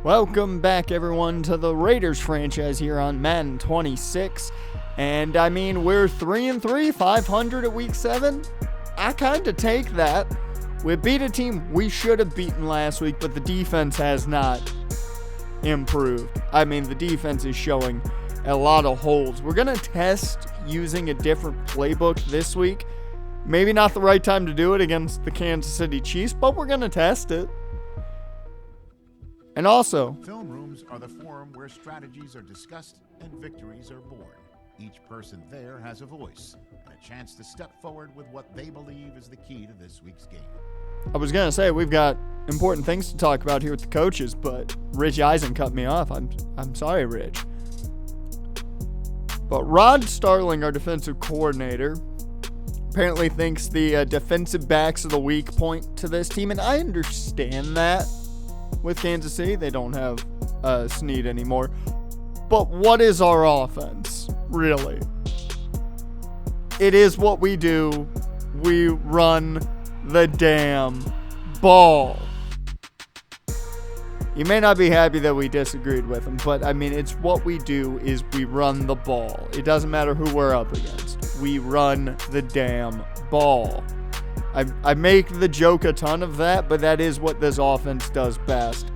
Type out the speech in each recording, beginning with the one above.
Welcome back, everyone, to the Raiders franchise here on Madden 26. And I mean, we're 3-3, 500 at week 7. I kind of take that. We beat a team we should have beaten last week, but the defense has not improved. I mean, the defense is showing a lot of holes. We're going to test using a different playbook this week. Maybe not the right time to do it against the Kansas City Chiefs, but we're going to test it. And also, film rooms are the forum where strategies are discussed and victories are born. Each person there has a voice and a chance to step forward with what they believe is the key to this week's game. I was going to say we've got important things to talk about here with the coaches, but Rich Eisen cut me off. I'm sorry, Rich. But Rod Starling, our defensive coordinator, apparently thinks the defensive backs are the weak point to this team, and I understand that. With Kansas City, they don't have Snead anymore. But what is our offense, really? It is what we do. We run the damn ball. You may not be happy that we disagreed with him, but I mean, it's what we do is we run the ball. It doesn't matter who we're up against. We run the damn ball. I make the joke a ton of that, but that is what this offense does best.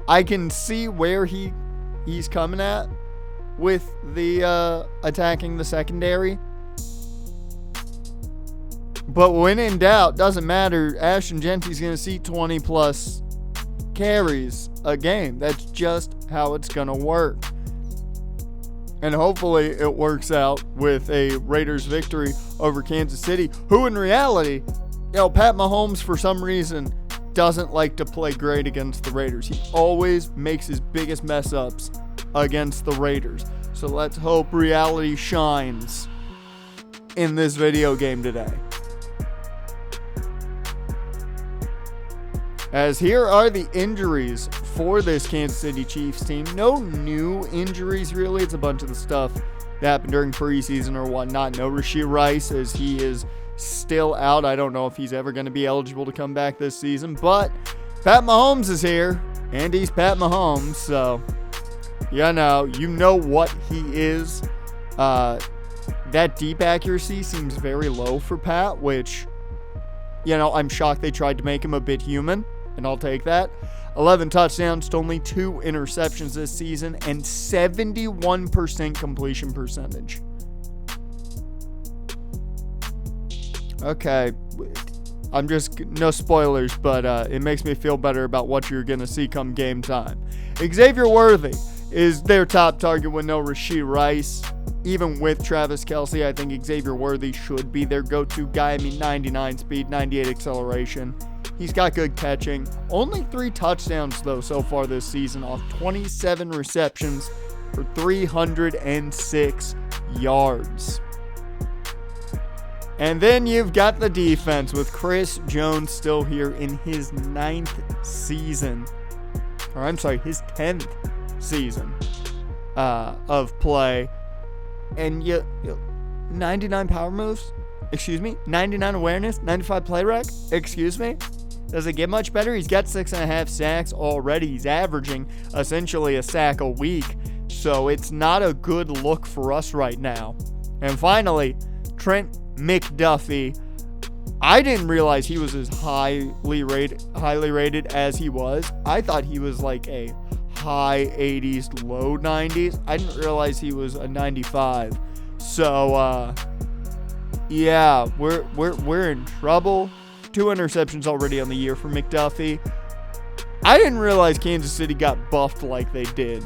I can see where he's coming at with the attacking the secondary. But when in doubt, doesn't matter. Ashton Genty's going to see 20 plus carries a game. That's just how it's going to work. And hopefully it works out with a Raiders victory over Kansas City, who in reality, Pat Mahomes for some reason doesn't like to play great against the Raiders. He always makes his biggest mess ups against the Raiders. So let's hope reality shines in this video game today. As here are the injuries for this Kansas City Chiefs team. No new injuries, really. It's a bunch of the stuff that happened during preseason or whatnot. No Rashee Rice, as he is still out. I don't know if he's ever going to be eligible to come back this season. But Pat Mahomes is here, and he's Pat Mahomes. So, you know what he is. That deep accuracy seems very low for Pat, which, I'm shocked they tried to make him a bit human. And I'll take that. 11 touchdowns to only 2 interceptions this season and 71% completion percentage. Okay. No spoilers, but it makes me feel better about what you're going to see come game time. Xavier Worthy is their top target with no Rashee Rice. Even with Travis Kelce, I think Xavier Worthy should be their go-to guy. I mean, 99 speed, 98 acceleration. He's got good catching. Only 3 touchdowns, though, so far this season off 27 receptions for 306 yards. And then you've got the defense with Chris Jones still here in his 9th season. His 10th season of play. And 99 power moves? 99 awareness? 95 play rec? Does it get much better? He's got 6.5 sacks already. He's averaging essentially a sack a week. So it's not a good look for us right now. And finally, Trent McDuffie. I didn't realize he was as highly rated as he was. I thought he was like a high 80s, low 90s. I didn't realize he was a 95. So, yeah, we're in trouble. 2 interceptions already on the year for McDuffie. I didn't realize Kansas City got buffed like they did.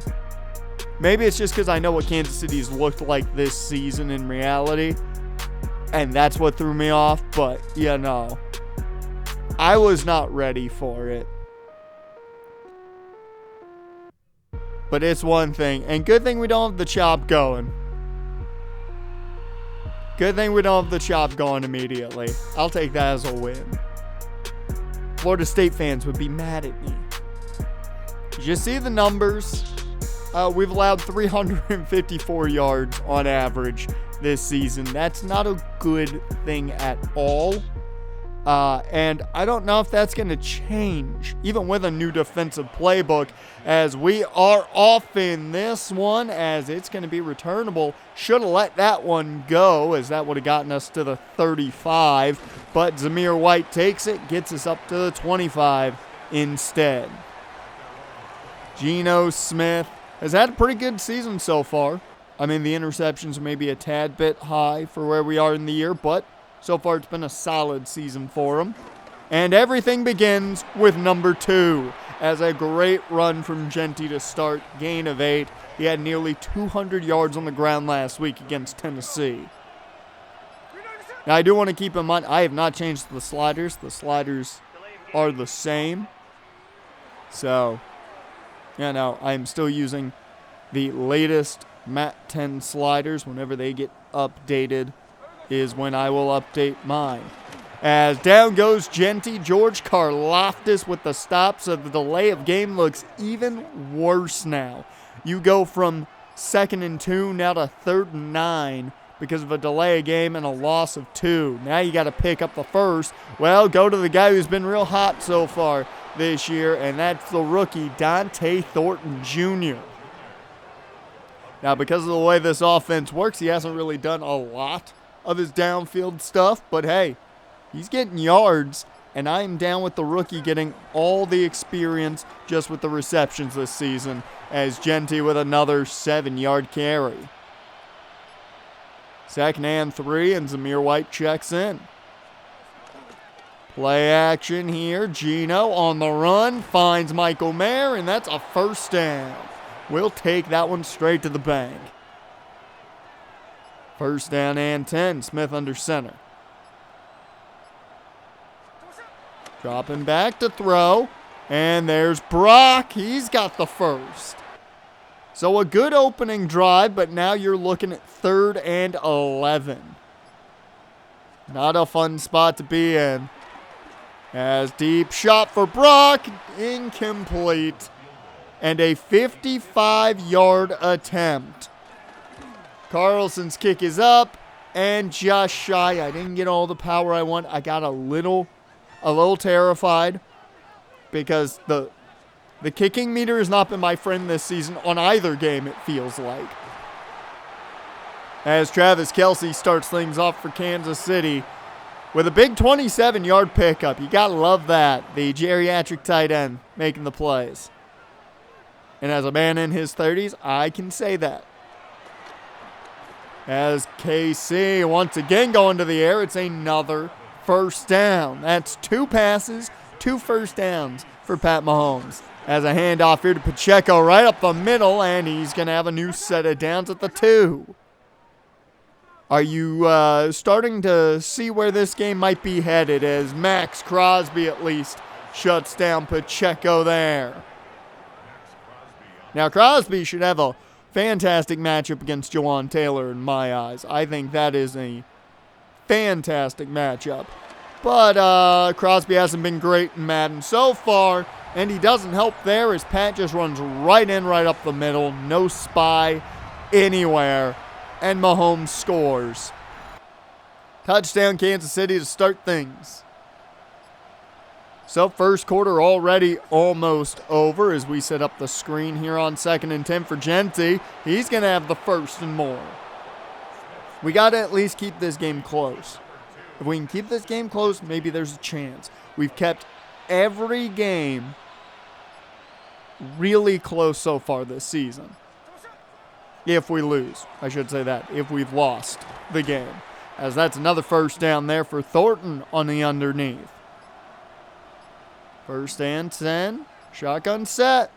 Maybe it's just because I know what Kansas City's looked like this season in reality, and that's what threw me off, but, I was not ready for it. But it's one thing, and good thing we don't have the chop going. Good thing we don't have the chop going immediately. I'll take that as a win. Florida State fans would be mad at me. You see the numbers? We've allowed 354 yards on average this season. That's not a good thing at all. And I don't know if that's going to change, even with a new defensive playbook, as we are off in this one, as it's going to be returnable. Should have let that one go, as that would have gotten us to the 35. But Zamir White takes it, gets us up to the 25 instead. Geno Smith has had a pretty good season so far. I mean, the interceptions may be a tad bit high for where we are in the year, but so far it's been a solid season for him. And everything begins with number 2, as a great run from Genty to start, gain of 8. He had nearly 200 yards on the ground last week against Tennessee. Now, I do want to keep in mind, I have not changed the sliders. The sliders are the same. So, I'm still using the latest Mat 10 sliders. Whenever they get updated is when I will update mine. As down goes Genty, George Karlaftis with the stop, so the delay of game looks even worse now. You go from 2nd and 2 now to 3rd and 9 because of a delay of game and a loss of 2. Now you got to pick up the first. Well, go to the guy who's been real hot so far this year, and that's the rookie Dante Thornton Jr. Now, because of the way this offense works, he hasn't really done a lot of his downfield stuff, but hey, he's getting yards, and I'm down with the rookie getting all the experience just with the receptions this season, as Genty with another 7-yard carry. 2nd and 3, and Zamir White checks in. Play action here. Geno on the run, finds Michael Mayer, and that's a first down. We'll take that one straight to the bank. 1st down and 10, Smith under center. Dropping back to throw, and there's Brock. He's got the first. So a good opening drive, but now you're looking at 3rd and 11. Not a fun spot to be in. As deep shot for Brock, incomplete. And a 55-yard attempt. Carlson's kick is up, and just shy. I didn't get all the power I want. I got a little terrified because the kicking meter has not been my friend this season on either game, it feels like. As Travis Kelce starts things off for Kansas City with a big 27-yard pickup. You got to love that. The geriatric tight end making the plays. And as a man in his 30s, I can say that. As KC once again going to the air, it's another first down. That's 2 passes, 2 first downs for Pat Mahomes. As a handoff here to Pacheco right up the middle, and he's going to have a new set of downs at the 2. Are you starting to see where this game might be headed, as Max Crosby at least shuts down Pacheco there? Now, Crosby should have a fantastic matchup against Jawan Taylor in my eyes. I think that is a fantastic matchup. But Crosby hasn't been great in Madden so far, and he doesn't help there as Pat just runs right in, right up the middle. No spy anywhere, and Mahomes scores. Touchdown Kansas City to start things. So first quarter already almost over as we set up the screen here on 2nd and 10 for Genty. He's going to have the 1st and more. We got to at least keep this game close. If we can keep this game close, maybe there's a chance. We've kept every game really close so far this season. If we lose, I should say that, if we've lost the game. As that's another first down there for Thornton on the underneath. 1st and 10. Shotgun set.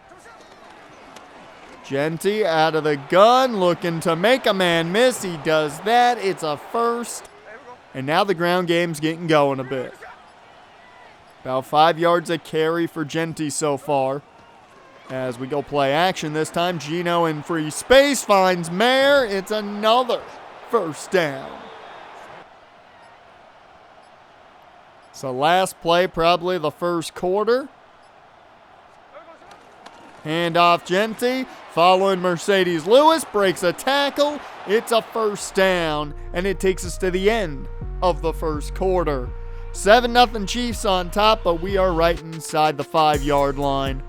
Genty out of the gun, looking to make a man miss. He does that. It's a first. And now the ground game's getting going a bit. About 5 yards a carry for Genty so far. As we go play action this time, Geno in free space finds Mayer. It's another first down. So last play, probably the first quarter. Handoff Genty, following Mercedes Lewis, breaks a tackle. It's a first down, and it takes us to the end of the first quarter. 7-0 Chiefs on top, but we are right inside the 5-yard line.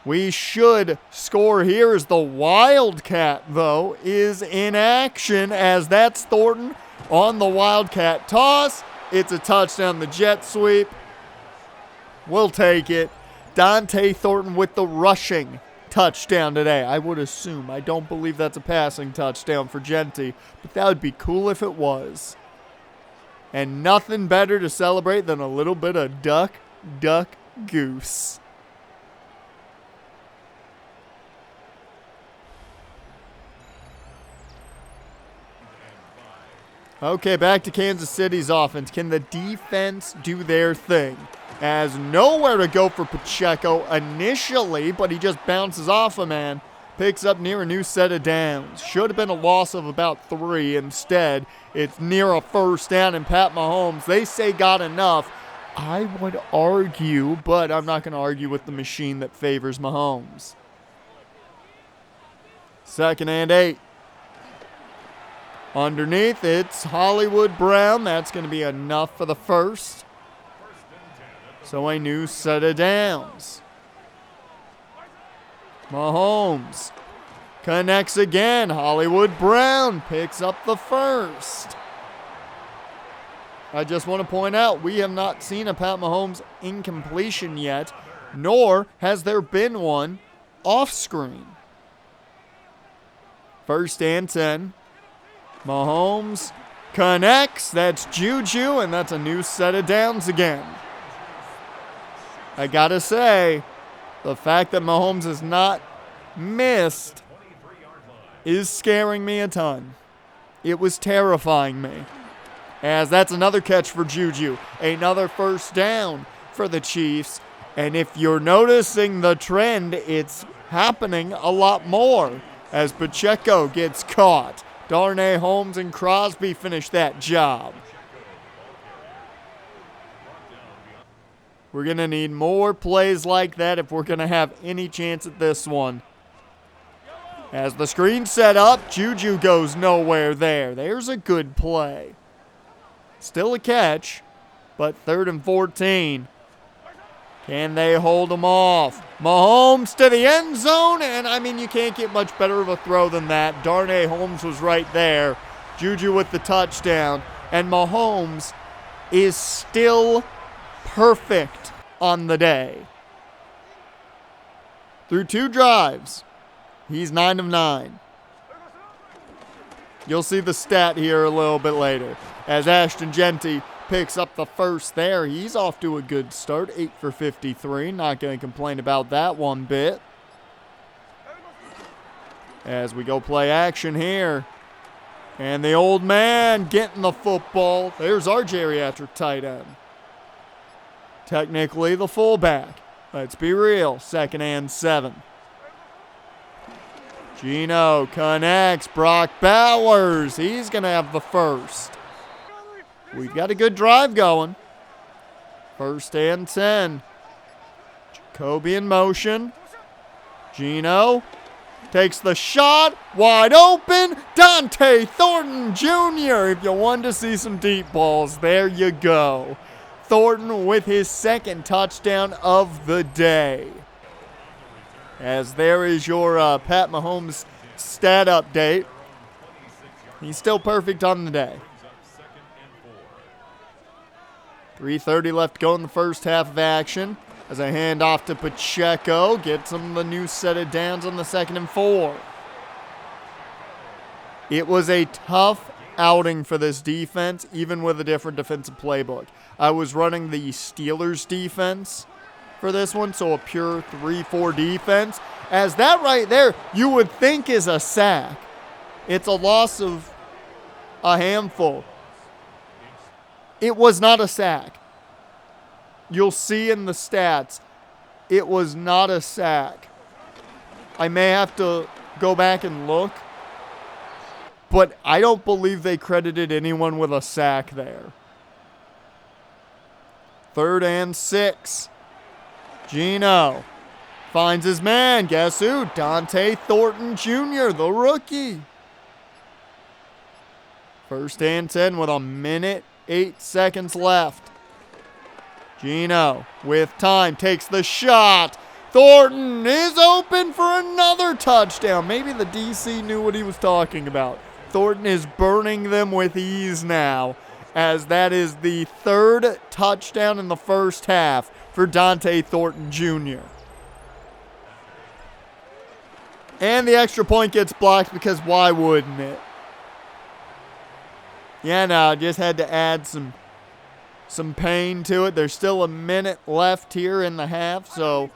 We should score here as the Wildcat, though, is in action, as that's Thornton on the Wildcat toss. It's a touchdown, the jet sweep. We'll take it. Dante Thornton with the rushing touchdown today. I would assume. I don't believe that's a passing touchdown for Genty, but that would be cool if it was. And nothing better to celebrate than a little bit of duck, duck, goose. Okay, back to Kansas City's offense. Can the defense do their thing? As nowhere to go for Pacheco initially, but he just bounces off a man. Picks up near a new set of downs. Should have been a loss of about 3. Instead, it's near a first down, and Pat Mahomes, they say, got enough. I would argue, but I'm not going to argue with the machine that favors Mahomes. 2nd and 8. Underneath, it's Hollywood Brown. That's going to be enough for the first. So a new set of downs. Mahomes connects again. Hollywood Brown picks up the first. I just want to point out, we have not seen a Pat Mahomes incompletion yet, nor has there been one off screen. 1st and 10. Mahomes connects. That's Juju, and that's a new set of downs again. I gotta say, the fact that Mahomes has not missed is scaring me a ton. It was terrifying me. As that's another catch for Juju. Another first down for the Chiefs. And if you're noticing the trend, it's happening a lot more as Pacheco gets caught. Darnay Holmes and Crosby finish that job. We're going to need more plays like that if we're going to have any chance at this one. As the screen's set up, Juju goes nowhere there. There's a good play. Still a catch, but 3rd and 14. Can they hold him off? Mahomes to the end zone, and I mean, you can't get much better of a throw than that. Darnay Holmes was right there. Juju with the touchdown, and Mahomes is still perfect on the day. Through 2 drives, he's 9 of 9. You'll see the stat here a little bit later. As Ashton Genty picks up the first there, he's off to a good start. 8 for 53. Not going to complain about that one bit. As we go play action here. And the old man getting the football. There's our geriatric tight end. Technically the fullback. Let's be real. 2nd and 7. Gino connects. Brock Bowers. He's going to have the first. We've got a good drive going. 1st and 10. Jacoby in motion. Gino takes the shot. Wide open. Dante Thornton Jr. If you wanted to see some deep balls, there you go. Thornton with his 2nd touchdown of the day. As there is your Pat Mahomes stat update. He's still perfect on the day. 3:30 left to go in the first half of action. As I hand off to Pacheco, gets him the new set of downs on the 2nd and 4. It was a tough outing for this defense, even with a different defensive playbook. I was running the Steelers defense for this one, so a pure 3-4 defense. As that right there, you would think is a sack. It's a loss of a handful. It was not a sack. You'll see in the stats, it was not a sack. I may have to go back and look, but I don't believe they credited anyone with a sack there. 3rd and 6. Gino finds his man. Guess who? Dante Thornton Jr., the rookie. 1st and 10 with a minute 8 seconds left. Gino with time takes the shot. Thornton is open for another touchdown. Maybe the DC knew what he was talking about. Thornton is burning them with ease now, as that is the 3rd touchdown in the first half for Dante Thornton Jr. And the extra point gets blocked because why wouldn't it? Yeah, no, just had to add some pain to it. There's still a minute left here in the half, so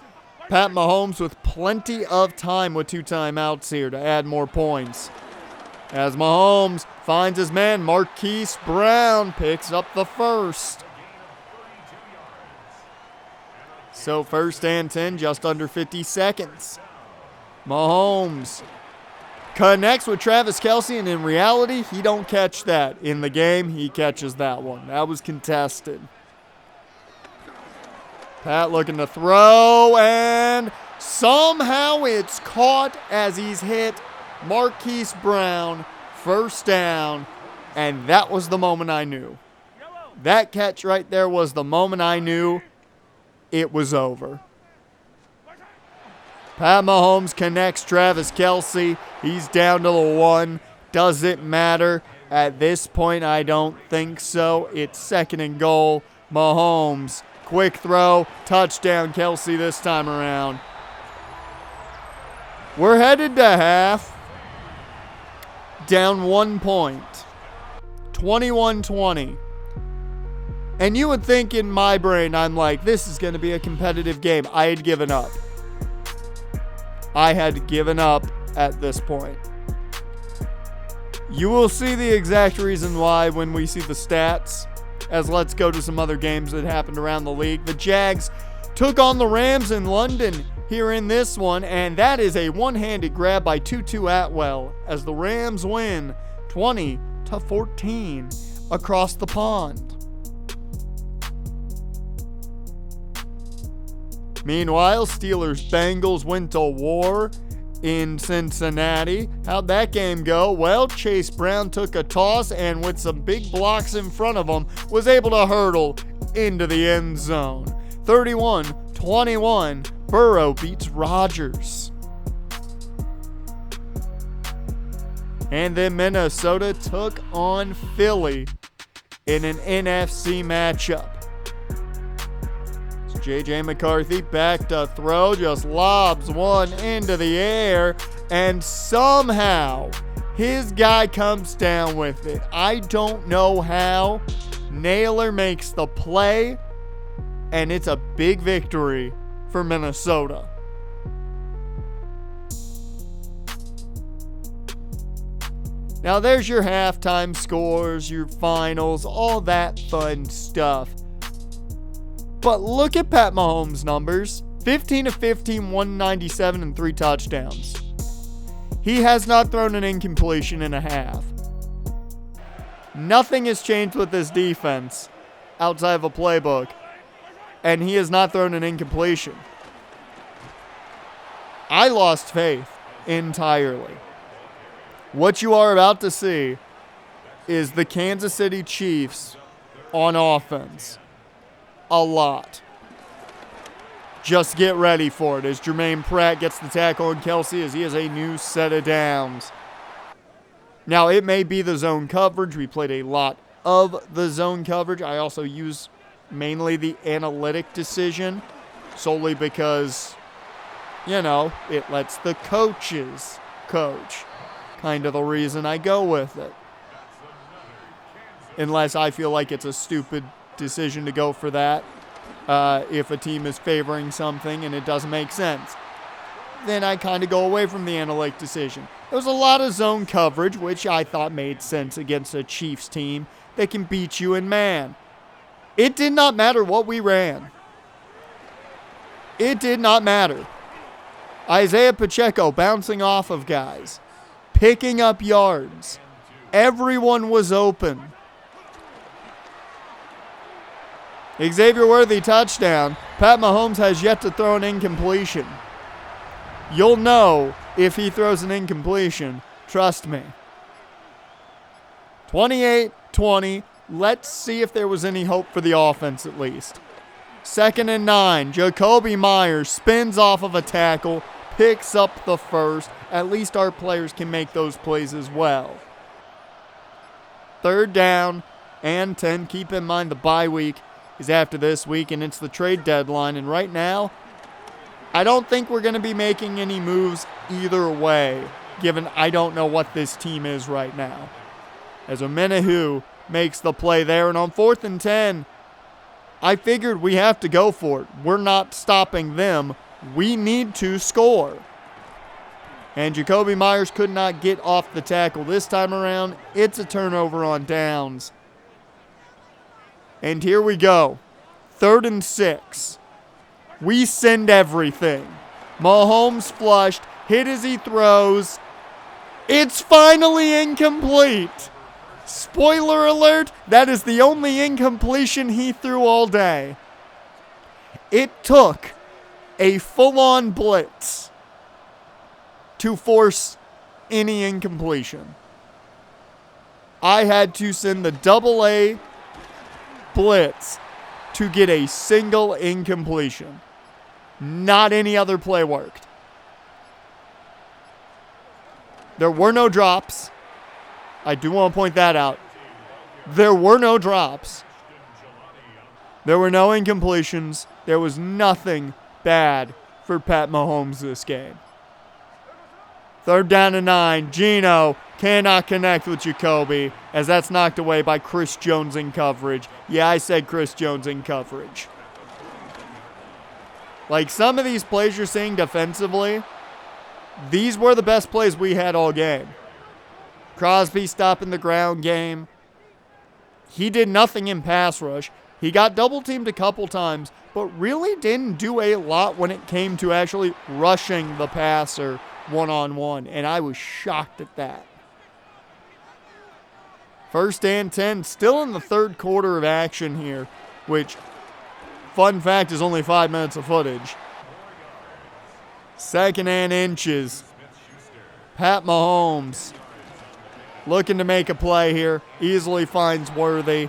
Pat Mahomes with plenty of time with 2 timeouts here to add more points. As Mahomes finds his man, Marquise Brown picks up the first. So 1st and 10, just under 50 seconds. Mahomes connects with Travis Kelce, and in reality, he don't catch that. In the game, he catches that one. That was contested. Pat looking to throw, and somehow it's caught as he's hit Marquise Brown. 1st down, and that was the moment I knew. That catch right there was the moment I knew it was over. Pat Mahomes connects Travis Kelce. He's down to the 1. Does it matter? At this point, I don't think so. It's 2nd and goal. Mahomes, quick throw, touchdown Kelce this time around. We're headed to half. Down 1 point. 21-20. And you would think in my brain, I'm like, this is going to be a competitive game. I had given up. I had given up at this point. You will see the exact reason why when we see the stats, as let's go to some other games that happened around the league. The Jags took on the Rams in London here in this one, and that is a one-handed grab by Tutu Atwell as the Rams win 20-14 across the pond. Meanwhile, Steelers-Bengals went to war in Cincinnati. How'd that game go? Well, Chase Brown took a toss and with some big blocks in front of him was able to hurdle into the end zone. 31-21, Burrow beats Rodgers. And then Minnesota took on Philly in an NFC matchup. J.J. McCarthy back to throw, just lobs one into the air, and somehow his guy comes down with it. I don't know how. Naylor makes the play, and it's a big victory for Minnesota. Now there's your halftime scores, your finals, all that fun stuff. But look at Pat Mahomes' numbers. 15 of 15, 197, and 3 touchdowns. He has not thrown an incompletion in a half. Nothing has changed with this defense outside of a playbook, and he has not thrown an incompletion. I lost faith entirely. What you are about to see is the Kansas City Chiefs on offense. A lot. Just get ready for it as Jermaine Pratt gets the tackle on Kelce as he has a new set of downs. Now, it may be the zone coverage. We played a lot of the zone coverage. I also use mainly the analytic decision solely because, it lets the coaches coach. Kind of the reason I go with it. Unless I feel like it's a stupid decision to go for that. If a team is favoring something and it doesn't make sense, then I kind of go away from the analytic decision. There was a lot of zone coverage, which I thought made sense against a Chiefs team that can beat you in man. It did not matter what we ran. It did not matter. Isaiah Pacheco bouncing off of guys, picking up yards. Everyone was open. Xavier Worthy touchdown. Pat Mahomes has yet to throw an incompletion. You'll know if he throws an incompletion. Trust me. 28-20, Let's see if there was any hope for the offense at least. 2nd and 9. Jakobi Meyers spins off of a tackle, picks up the first. At least our players can make those plays as well. 3rd down and 10. Keep in mind the bye week is after this week, and it's the trade deadline. And right now, I don't think we're going to be making any moves either way, given I don't know what this team is right now. As Omenahu makes the play there, and on 4th and 10, I figured we have to go for it. We're not stopping them. We need to score. And Jakobi Meyers could not get off the tackle this time around. It's a turnover on downs. And here we go. 3rd and 6. We send everything. Mahomes flushed, hit as he throws. It's finally incomplete. Spoiler alert, that is the only incompletion he threw all day. It took a full-on blitz to force any incompletion. I had to send the double-A blitz to get a single incompletion. Not any other play worked. There were no drops. I do want to point that out. There were no drops. There were no incompletions. There was nothing bad for Pat Mahomes this game. 3rd down and 9. Geno cannot connect with Jakobi as that's knocked away by Chris Jones in coverage. Yeah, I said Chris Jones in coverage. Like some of these plays you're seeing defensively, these were the best plays we had all game. Crosby stopping the ground game. He did nothing in pass rush. He got double-teamed a couple times, but really didn't do a lot when it came to actually rushing the passer one-on-one, and I was shocked at that. 1st and 10, still in the 3rd quarter of action here, which, fun fact, is only 5 minutes of footage. 2nd and inches. Pat Mahomes looking to make a play here. Easily finds Worthy.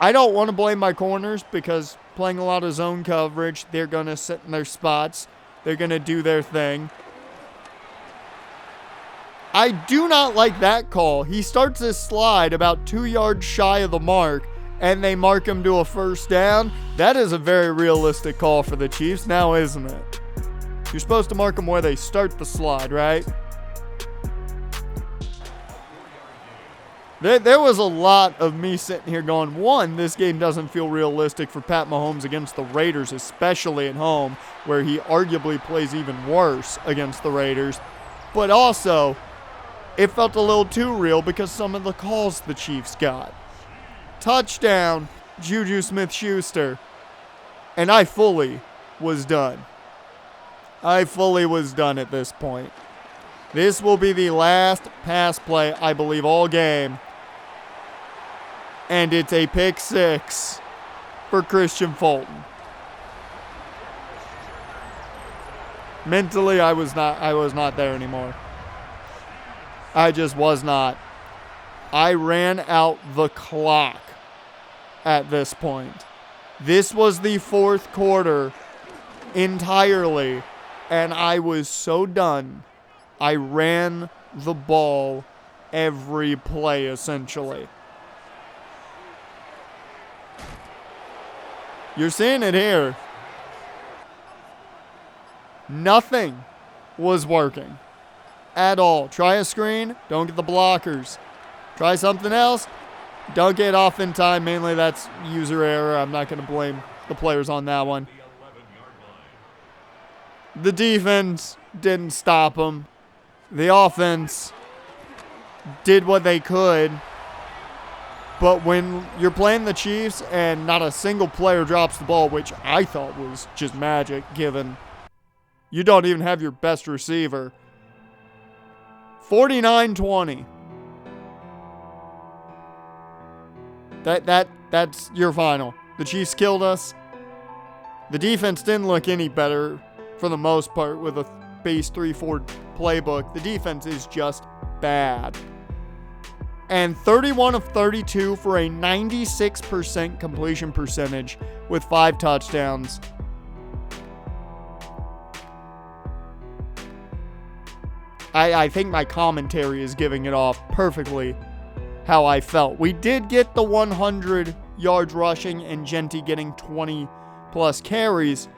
I don't want to blame my corners because playing a lot of zone coverage, they're going to sit in their spots. They're going to do their thing. I do not like that call. He starts his slide about 2 yards shy of the mark, and they mark him to a 1st down. That is a very realistic call for the Chiefs now, isn't it? You're supposed to mark them where they start the slide, right? There was a lot of me sitting here going, one, this game doesn't feel realistic for Pat Mahomes against the Raiders, especially at home, where he arguably plays even worse against the Raiders. But also, it felt a little too real because some of the calls the Chiefs got. Touchdown, Juju Smith-Schuster. And I fully was done. I fully was done at this point. This will be the last pass play, I believe, all game. And it's a pick 6 for Christian Fulton. Mentally, I was not there anymore. I just was not. I ran out the clock at this point. This was the 4th quarter entirely, and I was so done. I ran the ball every play, essentially. You're seeing it here. Nothing was working at all. Try a screen, don't get the blockers. Try something else, don't get off in time. Mainly that's user error. I'm not going to blame the players on that one. The defense didn't stop them. The offense did what they could. But when you're playing the Chiefs and not a single player drops the ball, which I thought was just magic given you don't even have your best receiver. 49-20. That's your final. The Chiefs killed us. The defense didn't look any better for the most part with a base 3-4 playbook. The defense is just bad. and 31 of 32 for a 96% completion percentage with 5 touchdowns. I think my commentary is giving it off perfectly how I felt. We did get the 100 yards rushing and Genty getting 20 plus carries.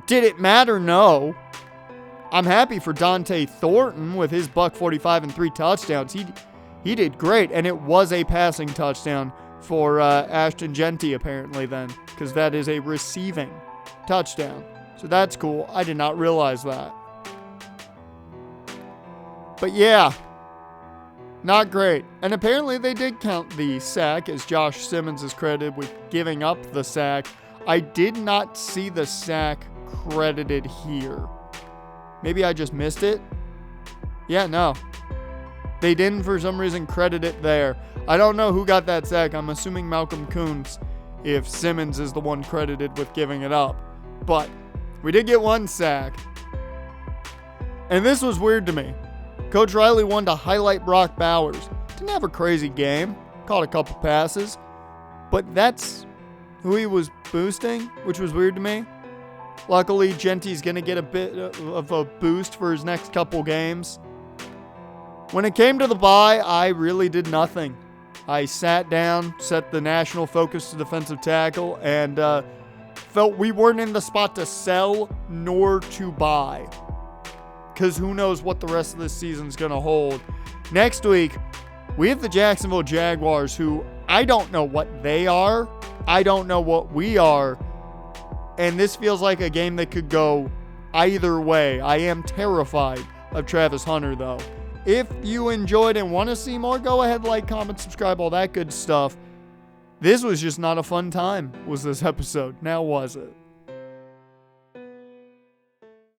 Did it matter? No. I'm happy for Dante Thornton with his $145 and 3 touchdowns. He did great, and it was a passing touchdown for Ashton Genty apparently then, because that is a receiving touchdown. So that's cool. I did not realize that. But yeah, not great. And apparently they did count the sack, as Josh Simmons is credited with giving up the sack. I did not see the sack credited here. Maybe I just missed it? Yeah, no. They didn't, for some reason, credit it there. I don't know who got that sack. I'm assuming Malcolm Kuntz, if Simmons is the one credited with giving it up. But we did get 1 sack. And this was weird to me. Coach Riley wanted to highlight Brock Bowers. Didn't have a crazy game. Caught a couple passes. But that's who he was boosting, which was weird to me. Luckily, Genty's going to get a bit of a boost for his next couple games. When it came to the bye, I really did nothing. I sat down, set the national focus to defensive tackle, and felt we weren't in the spot to sell nor to buy. Because who knows what the rest of this season's going to hold. Next week, we have the Jacksonville Jaguars, who I don't know what they are. I don't know what we are. And this feels like a game that could go either way. I am terrified of Travis Hunter, though. If you enjoyed and want to see more, go ahead, like, comment, subscribe, all that good stuff. This was just not a fun time, was this episode. Now was it?